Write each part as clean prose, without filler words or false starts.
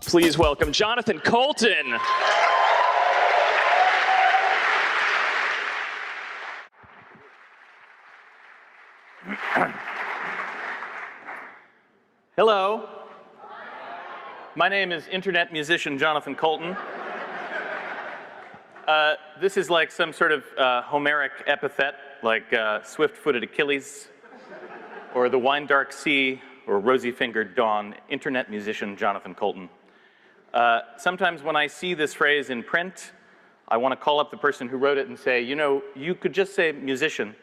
Please welcome Jonathan Coulton. Hello. My name is internet musician Jonathan Coulton. This is like some sort of Homeric epithet, like swift-footed Achilles, or the wine-dark sea, or rosy-fingered dawn. Internet musician Jonathan Coulton. Sometimes when I see this phrase in print, I want to call up the person who wrote it and say, you know, you could just say musician,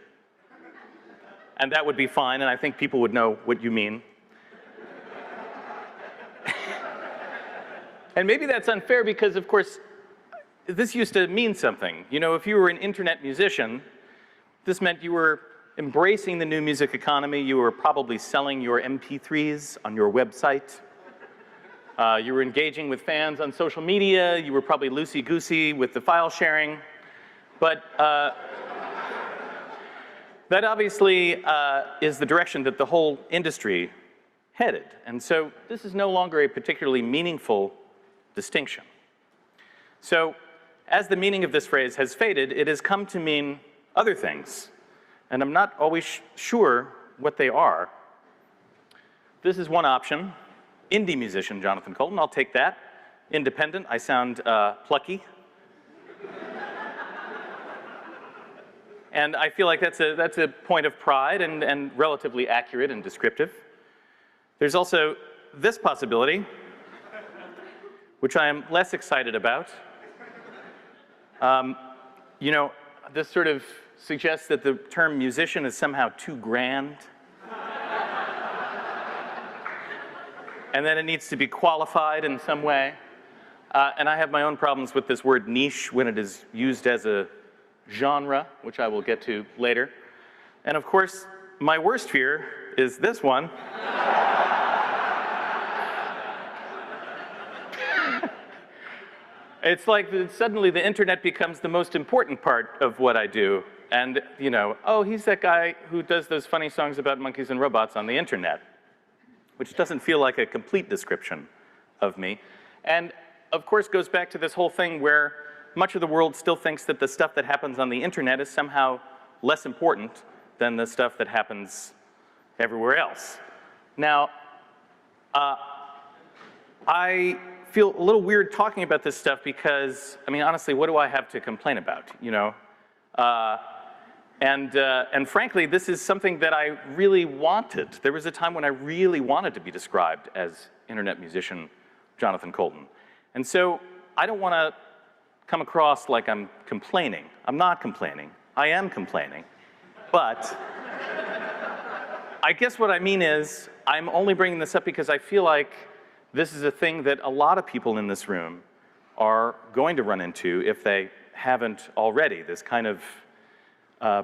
and that would be fine, and I think people would know what you mean. And maybe that's unfair because, of course, this used to mean something. You know, if you were an internet musician, this meant you were embracing the new music economy. You were probably selling your MP3s on your website. You were engaging with fans on social media. You were probably loosey-goosey with the file sharing. But that obviously is the direction that the whole industry headed. And so this is no longer a particularly meaningful distinction. So as the meaning of this phrase has faded, it has come to mean other things. And I'm not always sure what they are. This is one option. Indie musician Jonathan Coulton, I'll take that. Independent, I sound plucky. And I feel like that's a point of pride and relatively accurate and descriptive. There's also this possibility, which I am less excited about. You know, this sort of suggests that the term musician is somehow too grand. And then it needs to be qualified in some way. And I have my own problems with this word niche when it is used as a genre, which I will get to later. And of course, my worst fear is this one. It's like suddenly the internet becomes the most important part of what I do. And, you know, oh, he's that guy who does those funny songs about monkeys and robots on the internet, which doesn't feel like a complete description of me. And, of course, goes back to this whole thing where much of the world still thinks that the stuff that happens on the internet is somehow less important than the stuff that happens everywhere else. Now, I feel a little weird talking about this stuff because, I mean, honestly, what do I have to complain about, you know? And frankly, this is something that I really wanted. There was a time when I really wanted to be described as internet musician Jonathan Coulton. And so I don't want to come across like I'm complaining. I'm not complaining. I am complaining. But I guess what I mean is I'm only bringing this up because I feel like this is a thing that a lot of people in this room are going to run into if they haven't already, this kind of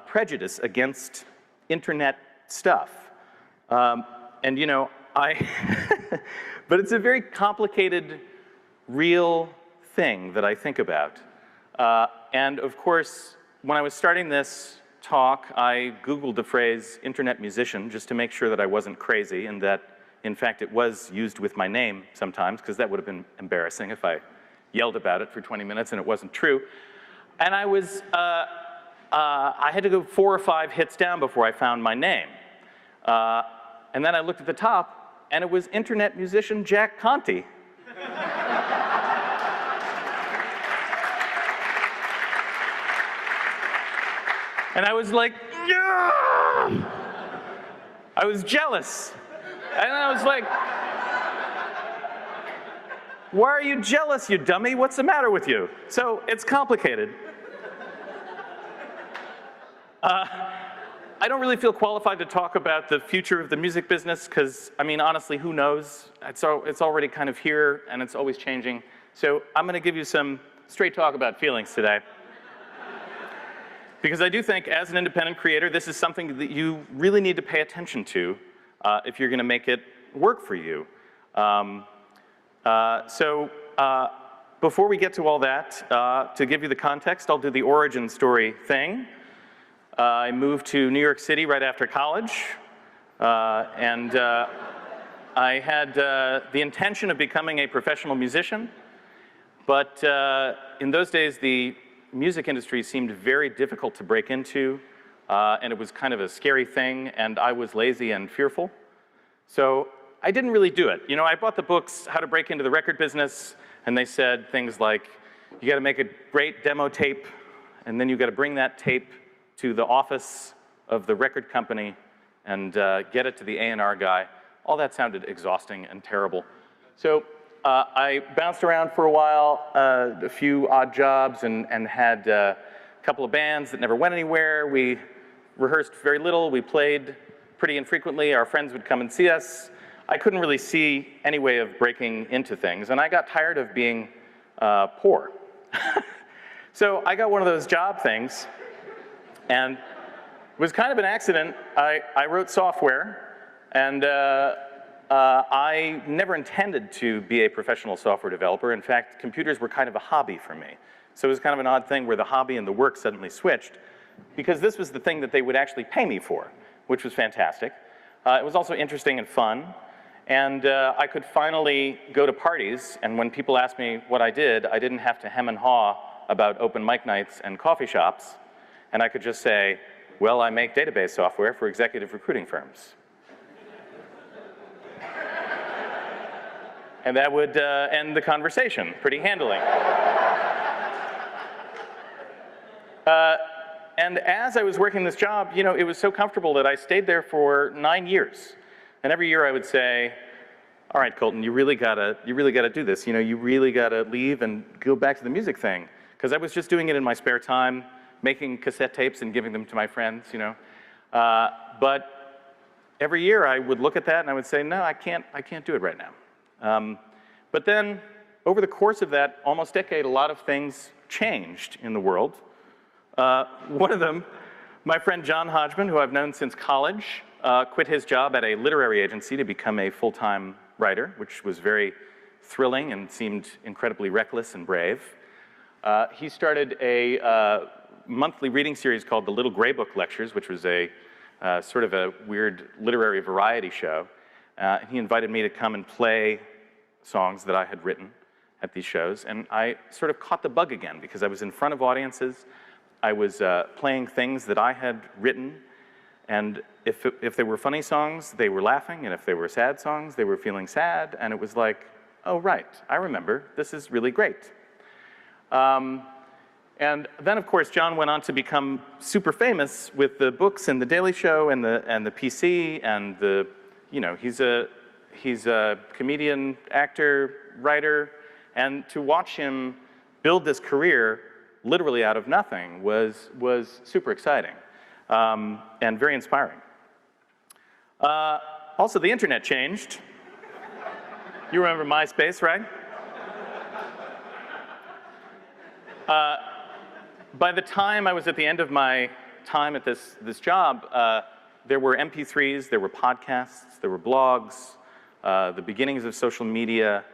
prejudice against internet stuff. And you know, but it's a very complicated, real thing that I think about. And of course, when I was starting this talk, I Googled the phrase internet musician just to make sure that I wasn't crazy and that, in fact, it was used with my name sometimes, because that would have been embarrassing if I yelled about it for 20 minutes and it wasn't true. And I was, I had to go 4 or 5 hits down before I found my name. And then I looked at the top, and it was internet musician Jack Conte. And I was like, yeah! I was jealous. And I was like, why are you jealous, you dummy? What's the matter with you? So it's complicated. I don't really feel qualified to talk about the future of the music business because, I mean, honestly, who knows? It's already kind of here, and it's always changing. So I'm going to give you some straight talk about feelings today. Because I do think, as an independent creator, this is something that you really need to pay attention to if you're going to make it work for you. Before we get to all that, to give you the context, I'll do the origin story thing. I moved to New York City right after college, and I had the intention of becoming a professional musician, but in those days, the music industry seemed very difficult to break into, and it was kind of a scary thing, and I was lazy and fearful. So I didn't really do it. You know, I bought the books, How to Break Into the Record Business, and they said things like, you gotta make a great demo tape, and then you gotta bring that tape to the office of the record company and get it to the A&R guy. All that sounded exhausting and terrible. So I bounced around for a while, a few odd jobs, and had a couple of bands that never went anywhere. We rehearsed very little. We played pretty infrequently. Our friends would come and see us. I couldn't really see any way of breaking into things, and I got tired of being poor. So I got one of those job things, and it was kind of an accident. I wrote software, and I never intended to be a professional software developer. In fact, computers were kind of a hobby for me. So it was kind of an odd thing where the hobby and the work suddenly switched, because this was the thing that they would actually pay me for, which was fantastic. It was also interesting and fun, and I could finally go to parties, and when people asked me what I did, I didn't have to hem and haw about open mic nights and coffee shops, and I could just say, well, I make database software for executive recruiting firms. And that would end the conversation pretty handily. And as I was working this job, you know, it was so comfortable that I stayed there for 9 years. And every year I would say, all right, Coulton, you really gotta do this. You know, you really gotta leave and go back to the music thing. Because I was just doing it in my spare time, making cassette tapes and giving them to my friends, you know. But every year I would look at that and I would say, no, I can't do it right now. But then, over the course of that almost decade, a lot of things changed in the world. One of them, my friend John Hodgman, who I've known since college, quit his job at a literary agency to become a full-time writer, which was very thrilling and seemed incredibly reckless and brave. He started a monthly reading series called the Little Gray Book Lectures, which was a sort of a weird literary variety show. He invited me to come and play songs that I had written at these shows, and I sort of caught the bug again because I was in front of audiences. I was playing things that I had written, and if they were funny songs, they were laughing, and if they were sad songs, they were feeling sad, and it was like, oh, right, I remember, this is really great. And then, of course, John went on to become super famous with the books and the Daily Show and the PC and the, you know, he's a comedian, actor, writer, and to watch him build this career literally out of nothing was super exciting and very inspiring. Also, the internet changed. You remember MySpace, right? By the time I was at the end of my time at this job, there were MP3s, there were podcasts, there were blogs, the beginnings of social media.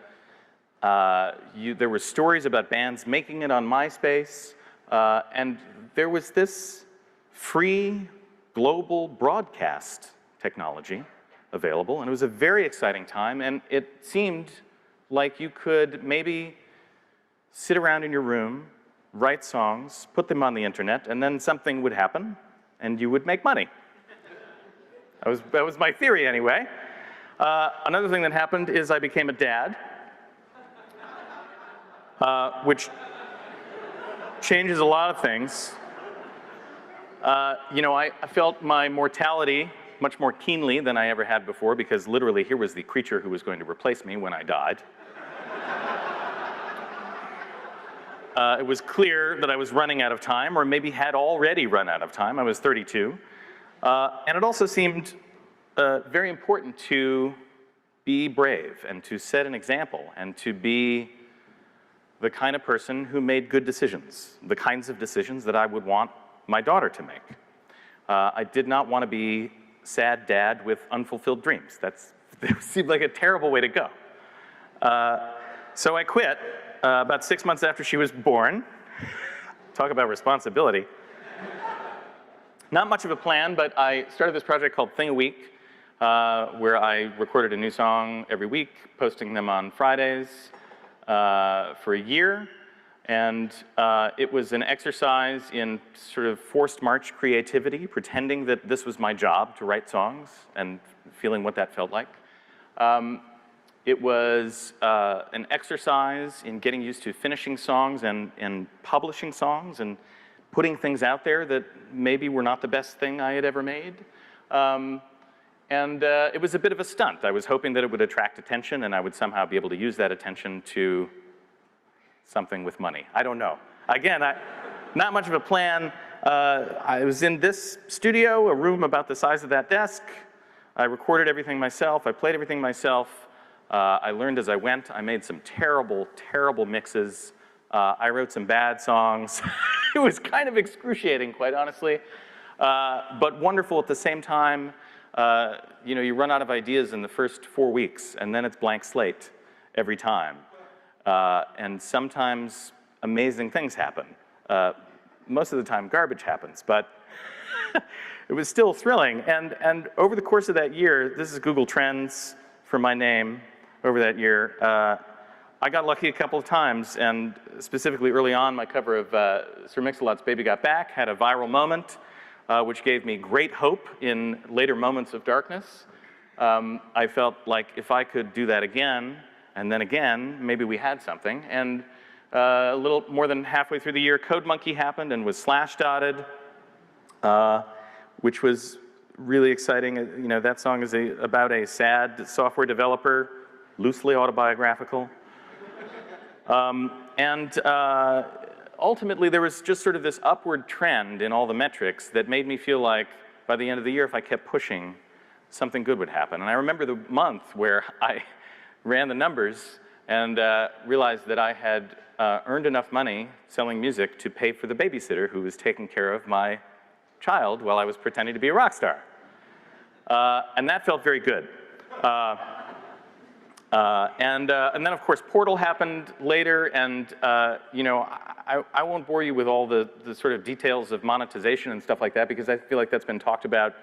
There were stories about bands making it on MySpace, and there was this free global broadcast technology available, and it was a very exciting time, and it seemed like you could maybe sit around in your room, write songs, put them on the internet, and then something would happen, and you would make money. That was my theory, anyway. Another thing that happened is I became a dad, which changes a lot of things. You know, I felt my mortality much more keenly than I ever had before, because literally here was the creature who was going to replace me when I died. It was clear that I was running out of time, or maybe had already run out of time. I was 32. And it also seemed very important to be brave and to set an example and to be the kind of person who made good decisions, the kinds of decisions that I would want my daughter to make. I did not want to be sad dad with unfulfilled dreams. That seemed like a terrible way to go. So I quit about 6 months after she was born. Talk about responsibility. Not much of a plan, but I started this project called Thing a Week, where I recorded a new song every week, posting them on Fridays for a year. And it was an exercise in sort of forced march creativity, pretending that this was my job to write songs and feeling what that felt like. It was an exercise in getting used to finishing songs and publishing songs and putting things out there that maybe were not the best thing I had ever made. It was a bit of a stunt. I was hoping that it would attract attention and I would somehow be able to use that attention to something with money. I don't know. Again, not much of a plan. I was in this studio, a room about the size of that desk. I recorded everything myself. I played everything myself. I learned as I went. I made some terrible, terrible mixes. I wrote some bad songs. It was kind of excruciating, quite honestly, but wonderful at the same time. You know, you run out of ideas in the first 4 weeks, and then it's blank slate every time. And sometimes amazing things happen. Most of the time, garbage happens, but it was still thrilling. And over the course of that year, this is Google Trends for my name over that year. I got lucky a couple of times, and specifically early on, my cover of Sir Mix-a-Lot's Baby Got Back had a viral moment, which gave me great hope in later moments of darkness. I felt like if I could do that again, and then again, maybe we had something. And a little more than halfway through the year, Code Monkey happened and was slash-dotted, which was really exciting. You know, that song is about a sad software developer, loosely autobiographical. Ultimately, there was just sort of this upward trend in all the metrics that made me feel like by the end of the year, if I kept pushing, something good would happen. And I remember the month where I ran the numbers and realized that I had earned enough money selling music to pay for the babysitter who was taking care of my child while I was pretending to be a rock star. And that felt very good. And then, of course, Portal happened later, and you know, I won't bore you with all the sort of details of monetization and stuff like that, because I feel like that's been talked about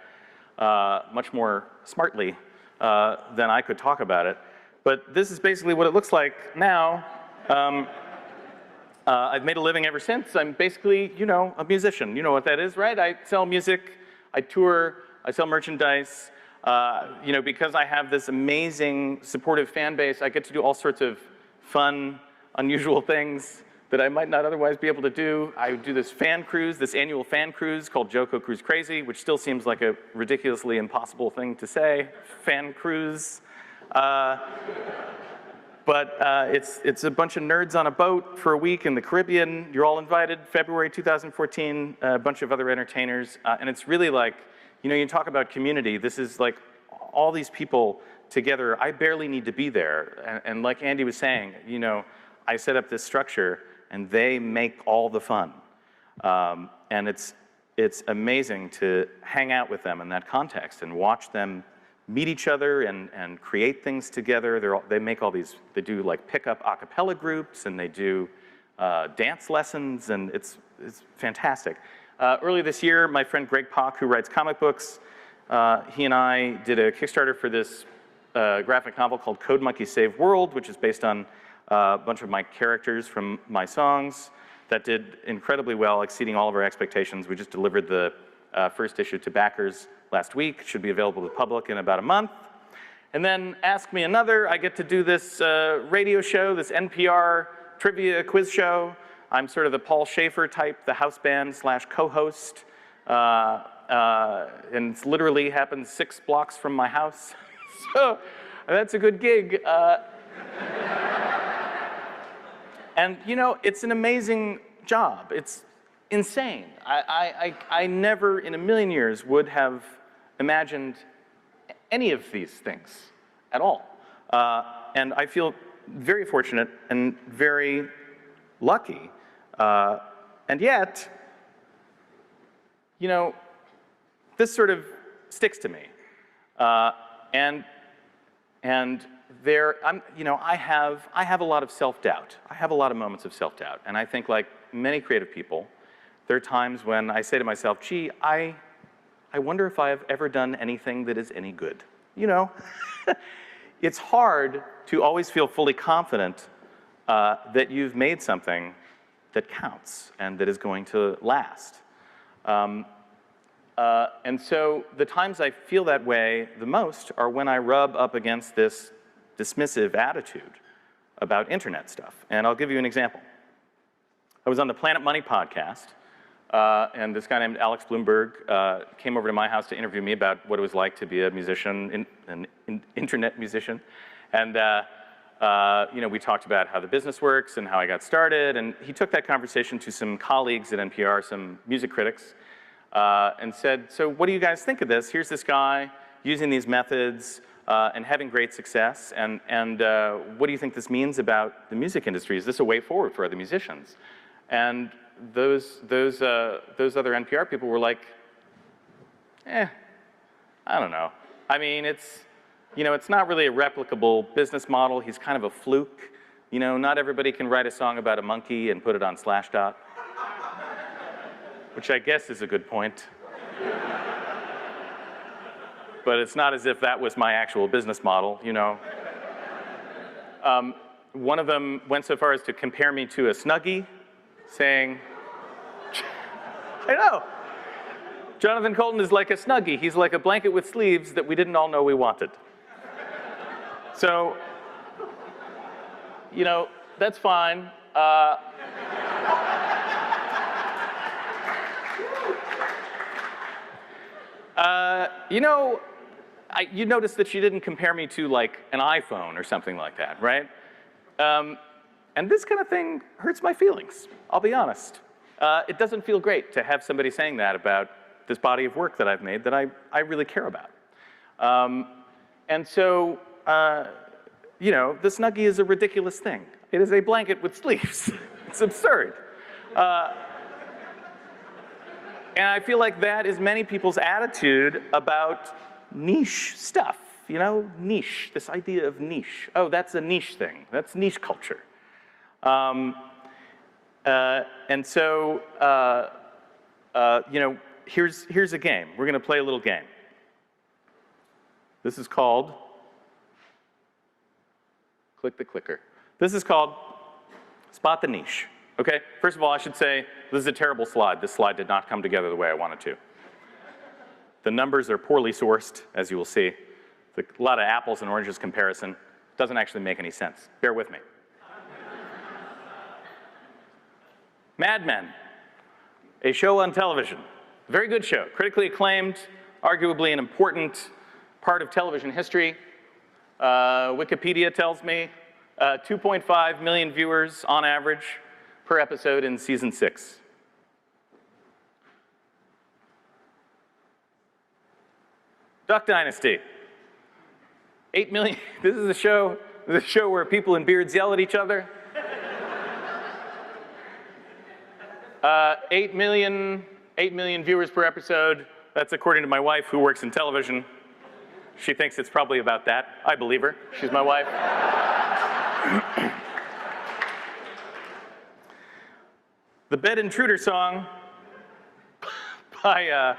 much more smartly than I could talk about it. But this is basically what it looks like now. I've made a living ever since. I'm basically, you know, a musician. You know what that is, right? I sell music, I tour, I sell merchandise. You know, because I have this amazing, supportive fan base, I get to do all sorts of fun, unusual things that I might not otherwise be able to do. I do this fan cruise, this annual fan cruise called JoCo Cruise Crazy, which still seems like a ridiculously impossible thing to say, fan cruise. But it's a bunch of nerds on a boat for a week in the Caribbean. You're all invited, February 2014, a bunch of other entertainers. And it's really like, you know, you talk about community. This is like all these people together. I barely need to be there. And like Andy was saying, you know, I set up this structure and they make all the fun. And it's amazing to hang out with them in that context and watch them meet each other and create things together. They make all these, they do like pickup a cappella groups, and they do dance lessons, and it's fantastic. Early this year, my friend Greg Pak, who writes comic books, he and I did a Kickstarter for this graphic novel called Code Monkey Save World, which is based on a bunch of my characters from my songs. That did incredibly well, exceeding all of our expectations. We just delivered the first issue to backers last week. It should be available to the public in about a month. And then Ask Me Another. I get to do this radio show, this NPR trivia quiz show. I'm sort of the Paul Schaefer type, the house band / co-host. And it literally happens 6 blocks from my house. So that's a good gig. And you know, it's an amazing job. It's insane. I never in a million years would have imagined any of these things at all. And I feel very fortunate and very lucky. And yet, you know, this sort of sticks to me. And there, you know, I have a lot of self-doubt. I have a lot of moments of self-doubt. And I think, like many creative people, there are times when I say to myself, gee, I wonder if I've ever done anything that is any good. you know, it's hard to always feel fully confident that you've made something that counts and that is going to last. And so the times I feel that way the most are when I rub up against this dismissive attitude about internet stuff. And I'll give you an example. I was on the Planet Money podcast, and this guy named Alex Bloomberg came over to my house to interview me about what it was like to be a musician, an internet musician. And you know, we talked about how the business works and how I got started, and he took that conversation to some colleagues at NPR, some music critics, and said, so what do you guys think of this? Here's this guy using these methods and having great success, and what do you think this means about the music industry? Is this a way forward for other musicians? And those other NPR people were like, I don't know. I mean, you know, it's not really a replicable business model. He's kind of a fluke. You know, not everybody can write a song about a monkey and put it on Slashdot, which I guess is a good point. But it's not as if that was my actual business model, you know. One of them went so far as to compare me to a Snuggie, saying, I know, Jonathan Coulton is like a Snuggie. He's like a blanket with sleeves that we didn't all know we wanted. So, you know, that's fine. You know, you noticed that she didn't compare me to like an iPhone or something like that, right? And this kind of thing hurts my feelings, I'll be honest. It doesn't feel great to have somebody saying that about this body of work that I've made that I really care about. And so, you know, the Snuggie is a ridiculous thing. It is a blanket with sleeves. It's absurd. And I feel like that is many people's attitude about niche stuff, you know, niche, this idea of niche. Oh, that's a niche thing. That's niche culture. And so, you know, here's a game. We're going to play a little game. This is called, click the clicker. This is called Spot the Niche. Okay, first of all, I should say this is a terrible slide. This slide did not come together the way I wanted to. The numbers are poorly sourced, as you will see. A lot of apples and oranges comparison. Doesn't actually make any sense. Bear with me. Mad Men, a show on television. Very good show, critically acclaimed, arguably an important part of television history. Wikipedia tells me 2.5 million viewers on average per episode in season 6. Duck Dynasty, 8 million. This is a show where people in beards yell at each other. 8 million viewers per episode. That's according to my wife, who works in television. She thinks it's probably about that. I believe her. She's my wife. The Bed Intruder song by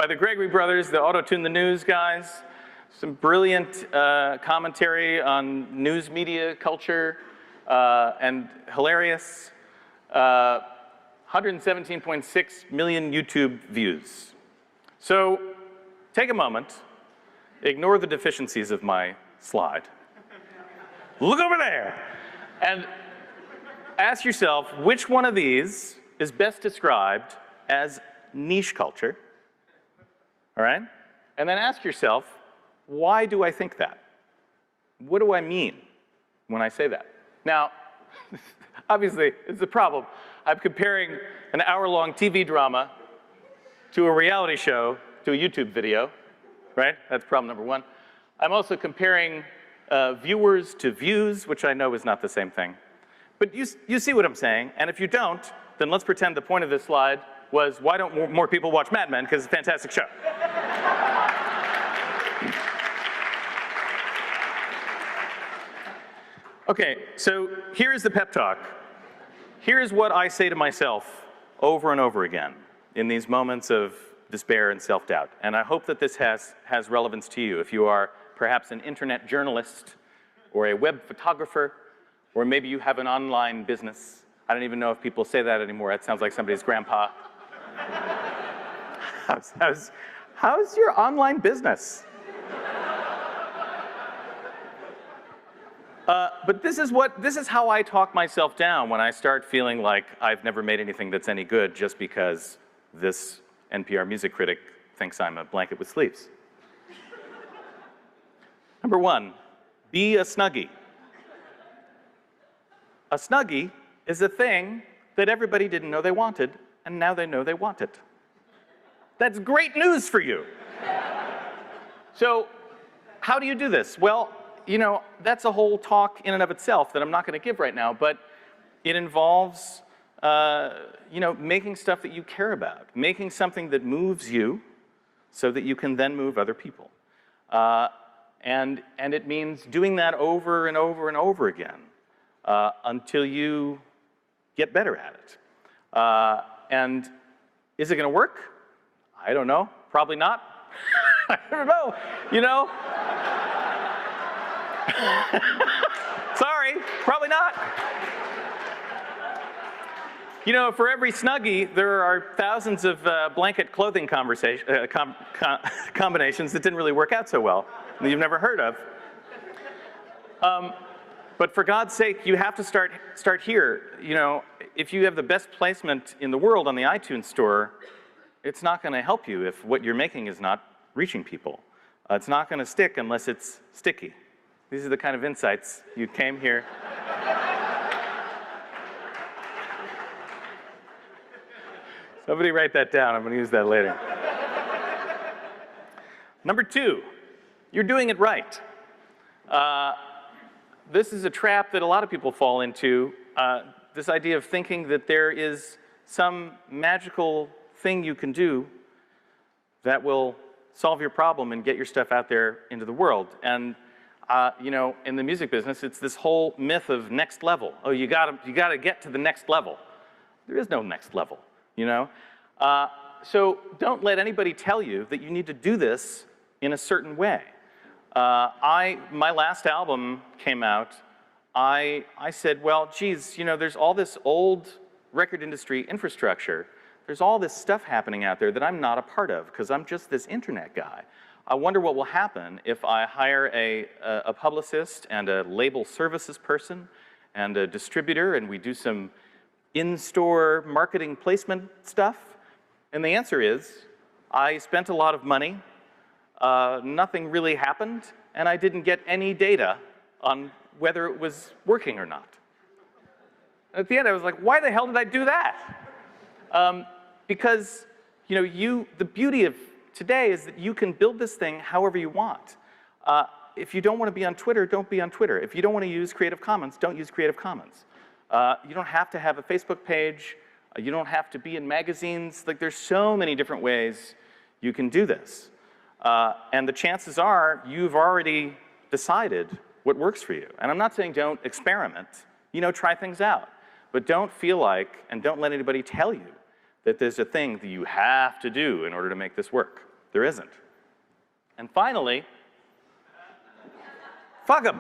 the Gregory Brothers, the Auto-Tune the News guys. Some brilliant commentary on news media culture and hilarious. 117.6 million YouTube views. So take a moment, ignore the deficiencies of my slide. Look over there and ask yourself which one of these is best described as niche culture, all right? And then ask yourself, why do I think that? What do I mean when I say that? Now, obviously, it's a problem. I'm comparing an hour-long TV drama to a reality show to a YouTube video, right? That's problem number one. I'm also comparing viewers to views, which I know is not the same thing. But you see what I'm saying, and if you don't, then let's pretend the point of this slide was, why don't more people watch Mad Men, because it's a fantastic show. Okay, so here's the pep talk. Here's what I say to myself over and over again in these moments of despair and self-doubt. And I hope that this has relevance to you. If you are perhaps an internet journalist or a web photographer, or maybe you have an online business. I don't even know if people say that anymore. That sounds like somebody's grandpa. How's your online business? But this is how I talk myself down when I start feeling like I've never made anything that's any good just because this NPR music critic thinks I'm a blanket with sleeves. Number one, be a Snuggie. A Snuggie is a thing that everybody didn't know they wanted, and now they know they want it. That's great news for you. So, how do you do this? Well, you know, that's a whole talk in and of itself that I'm not going to give right now, but it involves, you know, making stuff that you care about, making something that moves you so that you can then move other people. And it means doing that over and over and over again until you get better at it. And is it going to work? I don't know. Probably not. I don't know. You know? Sorry, probably not. You know, for every Snuggie, there are thousands of blanket clothing combinations that didn't really work out so well, that you've never heard of. But for God's sake, you have to start here. You know, if you have the best placement in the world on the iTunes store, it's not going to help you if what you're making is not reaching people. It's not going to stick unless it's sticky. These are the kind of insights you came here. Somebody write that down. I'm going to use that later. Number two, you're doing it right. This is a trap that a lot of people fall into, this idea of thinking that there is some magical thing you can do that will solve your problem and get your stuff out there into the world. And you know, in the music business, it's this whole myth of next level. Oh, you gotta get to the next level. There is no next level, you know? So don't let anybody tell you that you need to do this in a certain way. My last album came out, I said, well, geez, you know, there's all this old record industry infrastructure. There's all this stuff happening out there that I'm not a part of because I'm just this internet guy. I wonder what will happen if I hire a publicist and a label services person and a distributor and we do some in-store marketing placement stuff. And the answer is, I spent a lot of money, nothing really happened, and I didn't get any data on whether it was working or not. At the end, I was like, why the hell did I do that? Because, you know, the beauty of today is that you can build this thing however you want. If you don't want to be on Twitter, don't be on Twitter. If you don't want to use Creative Commons, don't use Creative Commons. You don't have to have a Facebook page. You don't have to be in magazines. Like, there's so many different ways you can do this. And the chances are you've already decided what works for you. And I'm not saying don't experiment. You know, try things out. But don't feel like, and don't let anybody tell you that there's a thing that you have to do in order to make this work. There isn't. And finally, fuck them.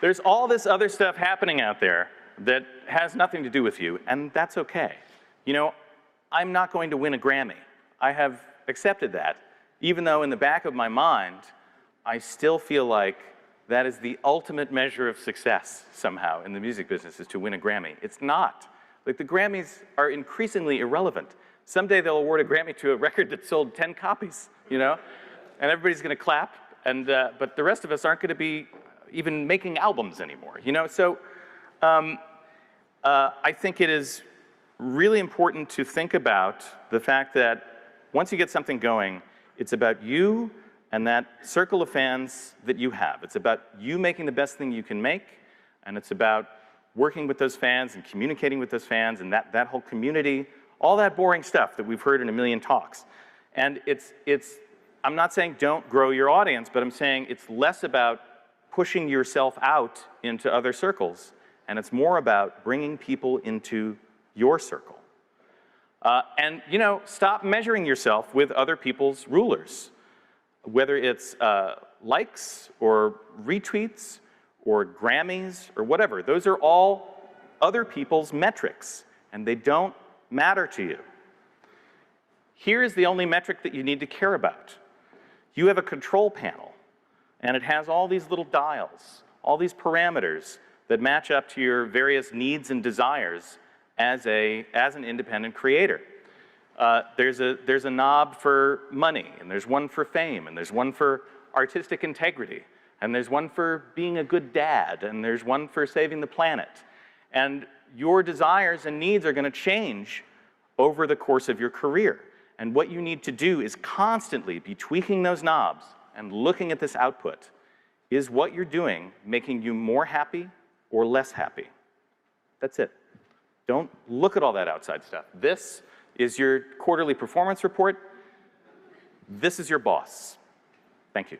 There's all this other stuff happening out there that has nothing to do with you, and that's okay. You know, I'm not going to win a Grammy. I have accepted that, even though in the back of my mind, I still feel like that is the ultimate measure of success somehow in the music business, is to win a Grammy. It's not. Like, the Grammys are increasingly irrelevant. Someday they'll award a Grammy to a record that sold 10 copies, you know? And everybody's gonna clap, and, but the rest of us aren't gonna be even making albums anymore, you know? So I think it is really important to think about the fact that once you get something going, it's about you and that circle of fans that you have. It's about you making the best thing you can make, and it's about working with those fans and communicating with those fans and that whole community, all that boring stuff that we've heard in a million talks. And I'm not saying don't grow your audience, but I'm saying it's less about pushing yourself out into other circles, and it's more about bringing people into your circle. And, you know, stop measuring yourself with other people's rulers, whether it's likes or retweets or Grammys or whatever. Those are all other people's metrics, and they don't matter to you. Here is the only metric that you need to care about. You have a control panel, and it has all these little dials, all these parameters that match up to your various needs and desires as an independent creator. There's a knob for money, and there's one for fame, and there's one for artistic integrity, and there's one for being a good dad, and there's one for saving the planet. And your desires and needs are going to change over the course of your career. And what you need to do is constantly be tweaking those knobs and looking at this output. Is what you're doing making you more happy or less happy? That's it. Don't look at all that outside stuff. This is your quarterly performance report. This is your boss. Thank you.